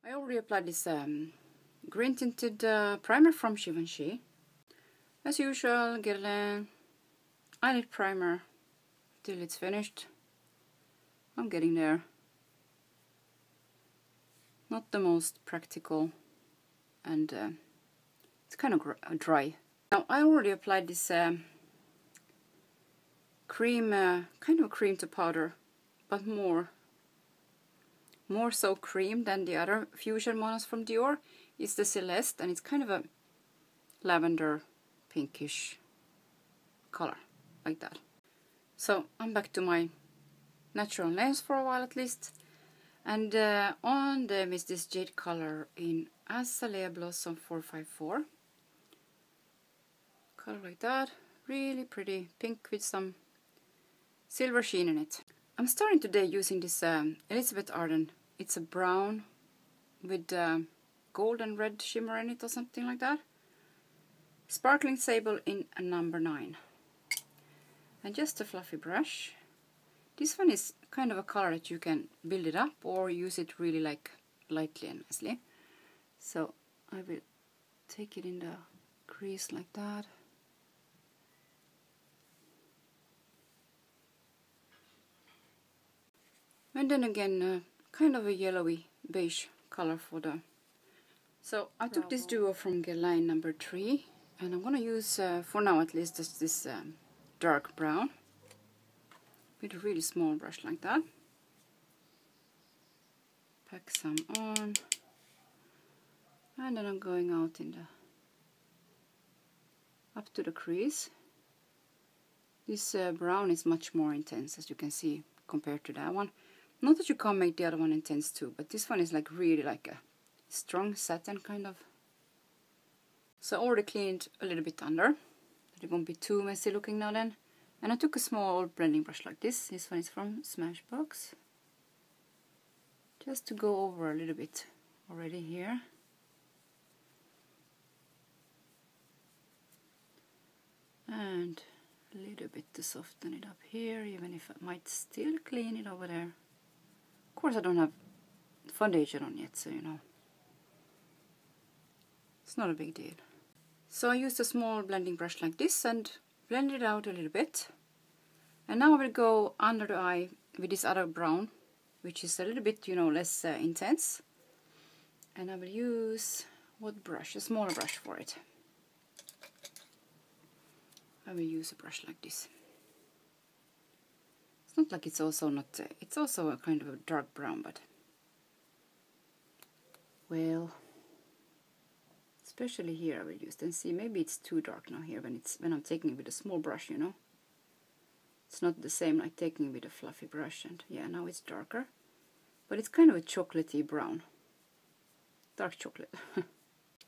I already applied this green tinted primer from Givenchy. As usual, Guerlain eyelid primer till it's finished. I'm getting there. Not the most practical, and it's kind of dry. Now I already applied this cream, kind of cream to powder, but more so cream than the other fusion ones from Dior. It's the Celeste, and it's kind of a lavender pinkish color, like that. So I'm back to my natural nails for a while at least, and on them is this jade color in Azalea Blossom 454. Color like that, really pretty pink with some silver sheen in it. I'm starting today using this Elizabeth Arden. It's a brown with gold and red shimmer in it or something like that. Sparkling Sable in a number 9. And just a fluffy brush. This one is kind of a color that you can build it up or use it really like lightly and nicely. So I will take it in the crease like that. And then again, kind of a yellowy beige color for the... So I took this duo from Guerlain number 3, and I'm gonna use, for now at least, just this dark brown with a really small brush like that. Pack some on, and then I'm going out in the up to the crease. This brown is much more intense, as you can see, compared to that one. Not that you can't make the other one intense too, but this one is like really like a strong satin kind of. So I already cleaned a little bit under, but it won't be too messy looking now then. And I took a small blending brush like this. This one is from Smashbox. Just to go over a little bit already here. And a little bit to soften it up here, even if I might still clean it over there. Of course I don't have foundation on yet, so you know. It's not a big deal. So I used a small blending brush like this and blended it out a little bit. And now I will go under the eye with this other brown, which is a little bit, you know, less intense. And I will use, what brush? A smaller brush for it. I will use a brush like this. It's not like it's also not, it's also a kind of a dark brown, but well, especially here I will use. Then see, maybe it's too dark now here when I'm taking it with a small brush, you know. It's not the same like taking it with a fluffy brush, and yeah, now it's darker, but it's kind of a chocolatey brown, dark chocolate.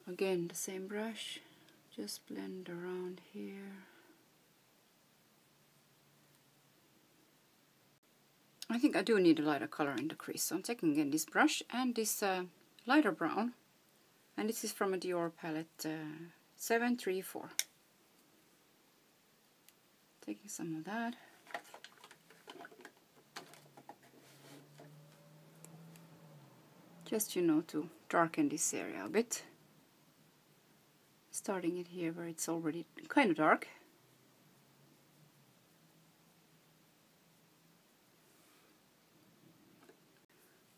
Again, the same brush, just blend around here. I think I do need a lighter color in the crease, so I'm taking again this brush and this lighter brown, and this is from a Dior palette 734. Taking some of that. Just, you know, to darken this area a bit. Starting it here where it's already kind of dark.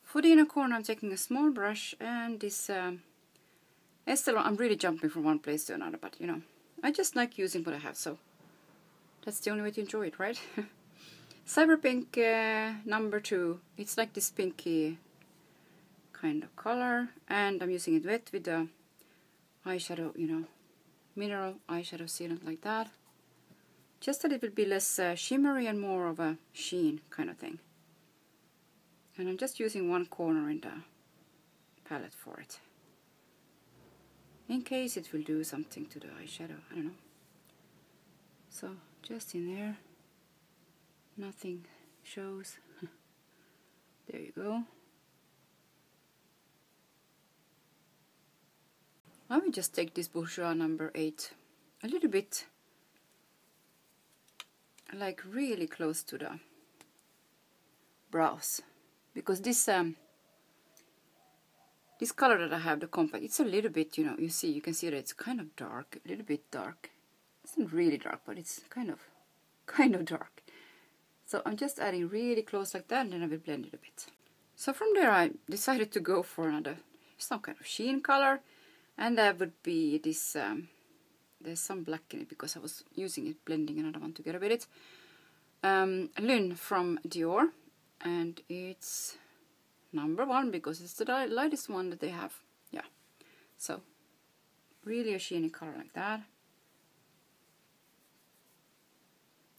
For the inner corner, I'm taking a small brush and this Estee Lauder. I'm really jumping from one place to another, but you know, I just like using what I have, so that's the only way to enjoy it, right? Cyber Pink number 2. It's like this pinky kind of color, and I'm using it wet with the eyeshadow, you know, mineral eyeshadow sealant like that. Just a little bit less shimmery and more of a sheen kind of thing. And I'm just using one corner in the palette for it, in case it will do something to the eyeshadow, I don't know. So just in there, nothing shows. There you go. I will just take this Bourjois number 8 a little bit, like really close to the brows, because this This color that I have, the compact, it's a little bit, you know, you can see that it's kind of dark, a little bit dark. It's not really dark, but it's kind of dark. So I'm just adding really close like that, and then I will blend it a bit. So from there I decided to go for another, some kind of sheen color, and that would be this, there's some black in it because I was using it, blending another one together with it. Lune from Dior, and it's #1 because it's the lightest one that they have. Yeah, so really a sheeny color like that.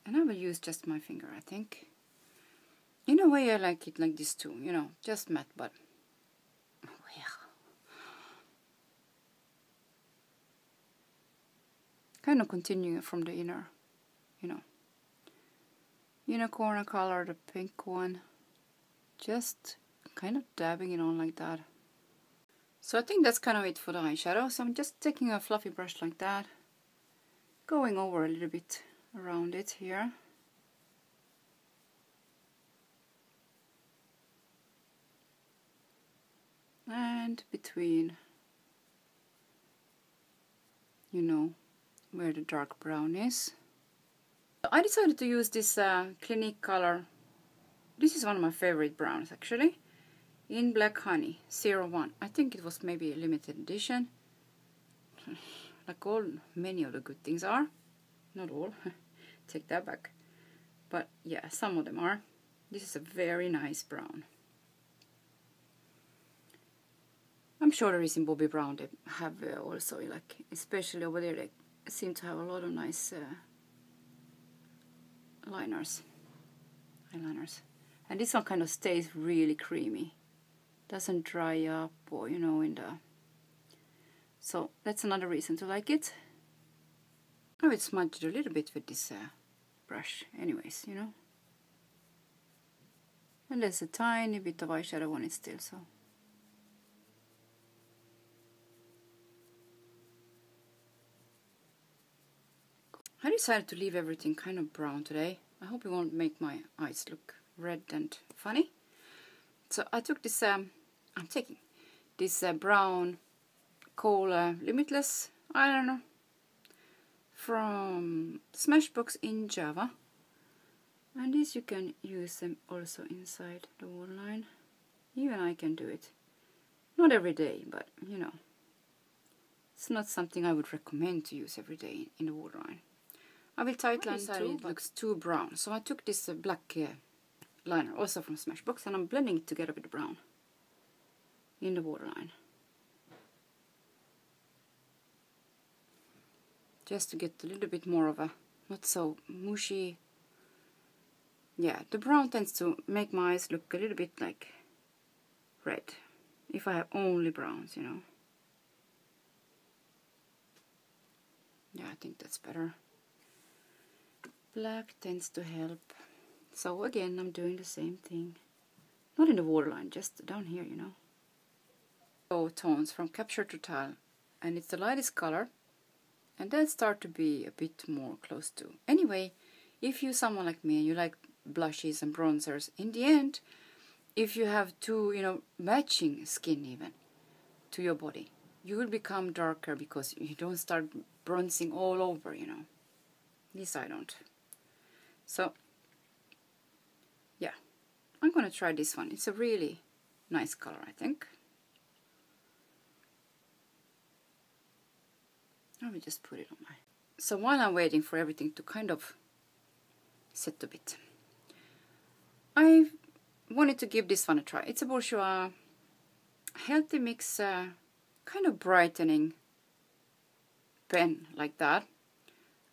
And I will use just my finger, I think. In a way I like it like this too, you know, just matte, but well. Kind of continuing from the inner, you know, inner corner color, the pink one. Just kind of dabbing it on like that. So I think that's kind of it for the eyeshadow. So I'm just taking a fluffy brush like that, going over a little bit around it here. And between, you know, where the dark brown is. I decided to use this Clinique color. This is one of my favorite browns actually. In Black Honey 01. I think it was maybe a limited edition. Like many of the good things are. Not all. Take that back. But yeah, some of them are. This is a very nice brown. I'm sure there is in Bobbi Brown. They have also, like, especially over there, they seem to have a lot of nice eyeliners. And this one kind of stays really creamy. Doesn't dry up, or you know, so that's another reason to like it. I would smudge it a little bit with this brush anyways, you know. And there's a tiny bit of eyeshadow on it still, so. I decided to leave everything kind of brown today. I hope it won't make my eyes look red and funny. So I took this, I'm taking this brown Kohl Limitless eyeliner from Smashbox in Java. And these you can use them also inside the waterline. Even I can do it. Not every day, but you know. It's not something I would recommend to use every day in the waterline. I will tightline too, it looks too brown. So I took this black liner, also from Smashbox, and I'm blending it together with the brown in the waterline. Just to get a little bit more of a, not so mushy. Yeah, the brown tends to make my eyes look a little bit like red. If I have only browns, you know. Yeah, I think that's better. Black tends to help. So again, I'm doing the same thing. Not in the waterline, just down here, you know. So tones from Capture Total, and it's the lightest color. And that start to be a bit more close to. Anyway, if you're someone like me and you like blushes and bronzers, in the end, if you have two, you know, matching skin even to your body, you will become darker because you don't start bronzing all over, you know. At least I don't. So, yeah, I'm gonna try this one. It's a really nice color, I think. I will just put it on my... So while I'm waiting for everything to kind of set a bit, I wanted to give this one a try. It's a Bourjois Healthy Mix kind of brightening pen like that.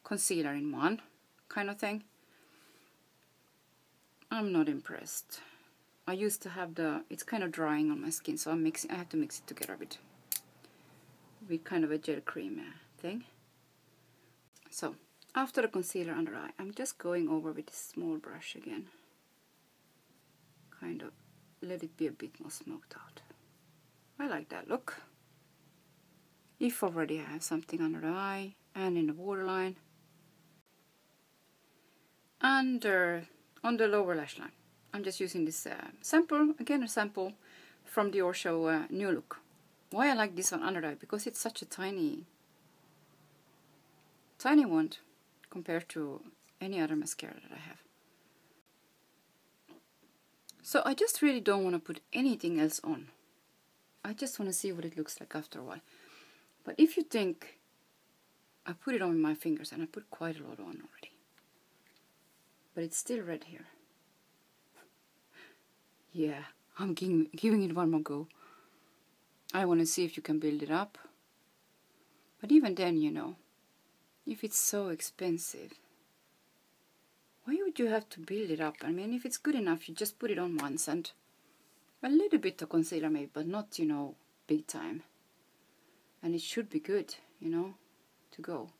Concealer in one kind of thing. I'm not impressed. I used to have it's kind of drying on my skin, so I have to mix it together with kind of a gel cream thing. So after the concealer under eye, I'm just going over with this small brush again. Kind of let it be a bit more smoked out. I like that look. If already I have something under the eye and in the waterline. On the lower lash line, I'm just using this sample, again a sample from Dior Show New Look. why I like this one under eye, because it's such a tiny wand compared to any other mascara that I have. So I just really don't want to put anything else on. I just want to see what it looks like after a while. But if you think, I put it on with my fingers and I put quite a lot on already. But it's still red here. Yeah, I'm giving it one more go. I want to see if you can build it up. But even then, you know, if it's so expensive, why would you have to build it up? I mean, if it's good enough, you just put it on once and a little bit of concealer maybe, but not, you know, big time. And it should be good, you know, to go.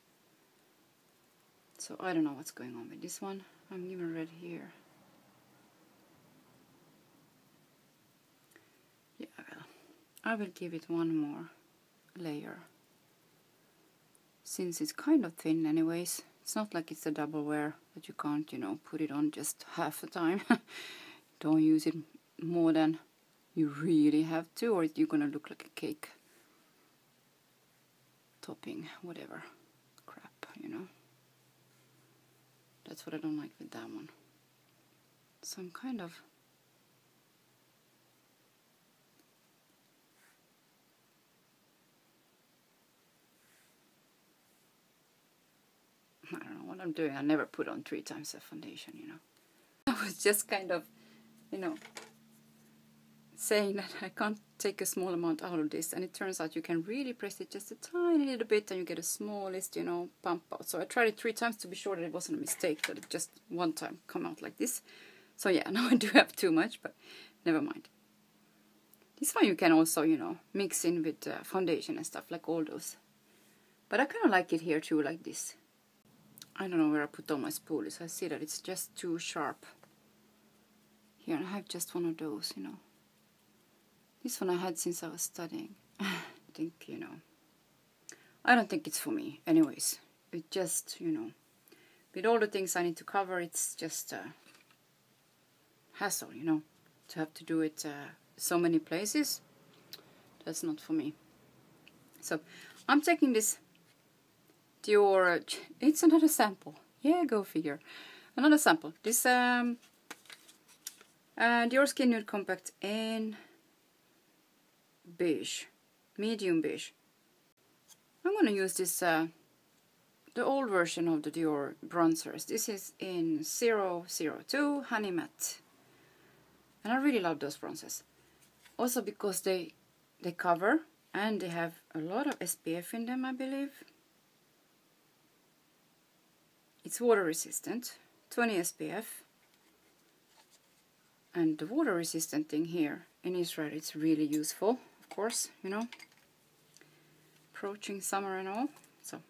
So I don't know what's going on with this one. I'm giving red here. Yeah, well, I will give it one more layer. Since it's kind of thin anyways. It's not like it's a double wear that you can't, you know, put it on just half the time. Don't use it more than you really have to, or you're gonna look like a cake topping, whatever crap, you know. That's what I don't like with that one. So I'm kind of I don't know what I'm doing. I never put on 3 times the foundation, you know. I was just kind of, you know, saying that I can't take a small amount out of this, and it turns out you can really press it just a tiny little bit and you get a smallest, you know, pump out. So I tried it 3 times to be sure that it wasn't a mistake, that it just one time come out like this. So yeah, now I do have too much, but never mind. This one you can also, you know, mix in with foundation and stuff, like all those. But I kind of like it here too, like this. I don't know where I put all my spoolies. I see that it's just too sharp. Here, and I have just one of those, you know. This one I had since I was studying. I think, you know, I don't think it's for me. Anyways, it just, you know, with all the things I need to cover, it's just a hassle, you know, to have to do it so many places. That's not for me. So, I'm taking this Dior, it's another sample. Yeah, go figure. Another sample. This Dior Skin Nude Compact in beige, medium beige. I'm gonna use this, the old version of the Dior bronzers. This is in 002 Honey Matte. And I really love those bronzers. Also because they cover and they have a lot of SPF in them, I believe. It's water resistant, 20 SPF. And the water resistant thing here in Israel, it's really useful, of course, you know. Approaching summer and all. So,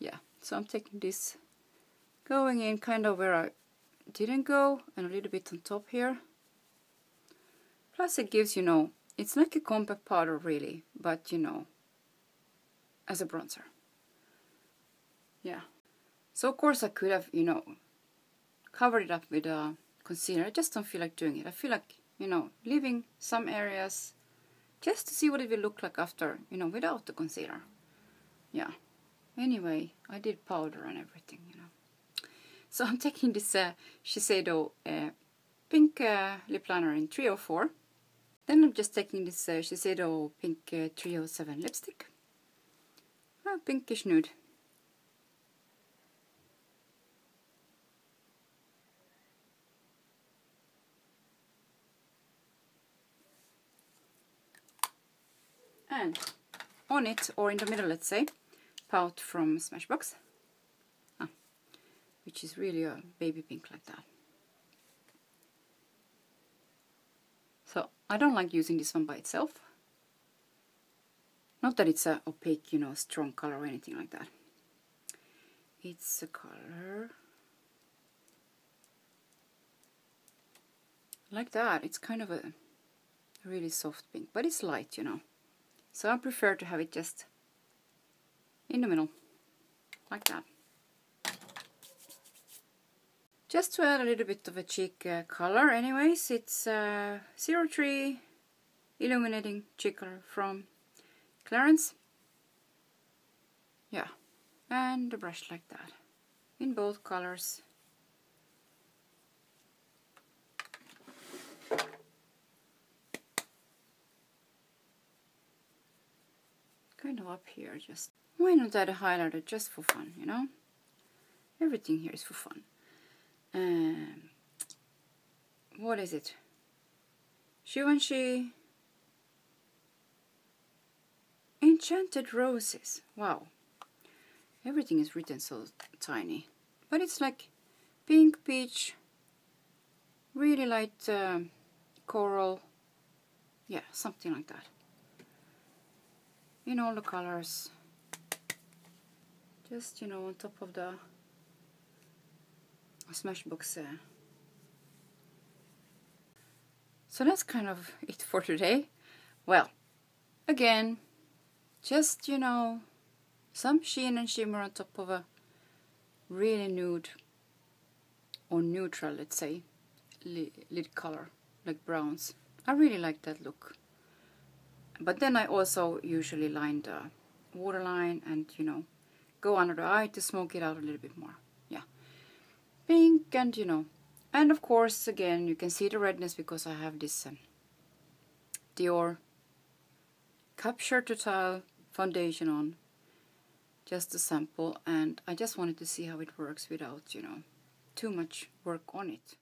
yeah. So I'm taking this, going in kind of where I didn't go, and a little bit on top here. Plus it gives, you know, it's like a compact powder really, but you know, as a bronzer. Yeah. So of course I could have, you know, covered it up with a concealer. I just don't feel like doing it. I feel like, you know, leaving some areas just to see what it will look like after, you know, without the concealer. Yeah. Anyway, I did powder and everything, you know. So I'm taking this Shiseido pink lip liner in 304. Then I'm just taking this Shiseido pink 307 lipstick. Pinkish nude. And on it, or in the middle, let's say, Pout from Smashbox, which is really a baby pink like that. So I don't like using this one by itself. Not that it's a opaque, you know, strong color or anything like that. It's a color like that. It's kind of a really soft pink, but it's light, you know. So I prefer to have it just in the middle, like that. Just to add a little bit of a cheek color anyways, it's 03 illuminating cheek color from Clarins. Yeah, and the brush like that in both colors. Kind of up here, just why not add a highlighter just for fun, you know? Everything here is for fun. What is it? Givenchy Enchanted Roses. Wow. Everything is written so tiny. But it's like pink, peach, really light coral. Yeah, something like that. In all the colors. Just, you know, on top of the Smashbox. So that's kind of it for today. Well, again, just, you know, some sheen and shimmer on top of a really nude or neutral, let's say, lid color, like browns. I really like that look. But then I also usually line the waterline and, you know, go under the eye to smoke it out a little bit more. Yeah. Pink and, you know, and of course, again, you can see the redness because I have this Dior Capture Total foundation on. Just a sample, and I just wanted to see how it works without, you know, too much work on it.